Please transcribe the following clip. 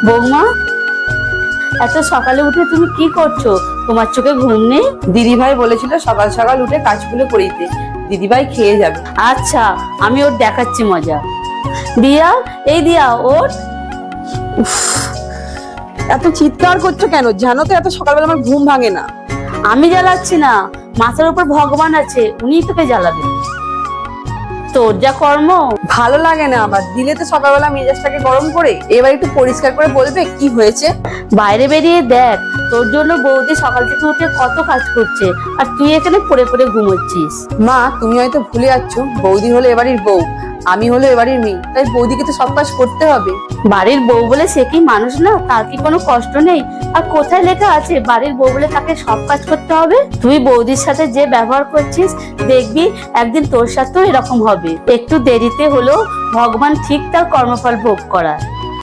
বৌমা, এত সকালে উঠে তুমি কি করছো? তোমার চোখে ঘুম নেই? দিদিভাই বলেছিল সকাল সকাল উঠে কাজগুলো করিতে। দিদিভাই খেয়ে যাবে। আচ্ছা, আমি ওর দেখাচ্ছি মজা। দিয়া, এই দিয়া ওর। এত চিৎকার করছো কেন? জানো তো এত সকালবেলা আমার ঘুম ভাঙে না। আমি জ্বালাচ্ছি না, মাথার উপর ভগবান আছে, উনিই তোকে জ্বালাবেন। তোর যা কর্ম। ভালো লাগে না আবার দিলে তো সকালবেলা মেজাজটাকে গরম করে। এবার একটু পরিষ্কার করে বলবে কি হয়েছে? বাইরে বেরিয়ে দেখ, তোর জন্য বৌদি সকাল থেকে উঠে কত কাজ করছে, আর তুই এখানে পড়ে পড়ে ঘুমোচ্ছিস। মা, তুমি হয়তো ভুলে যাচ্ছ, বৌদি হলো এবাড়ির বউ, আমি হলো এবাড়ির মেয়ে, তাই বৌদিকে তো সব কাজ করতে হবে। বাড়ির বউ বলে সে কি মানুষ না? তার কি কোনো কষ্ট নেই? আর কোথায় লেখা আছে বাড়ির বউ বলে তাকে সব কাজ করতে হবে? তুই বৌদির সাথে যে ব্যবহার করছিস, দেখবি একদিন তোর সাথেও এরকম হবে। একটু দেরিতে হলেও ভগবান ঠিক তার কর্মফল ভোগ করায়।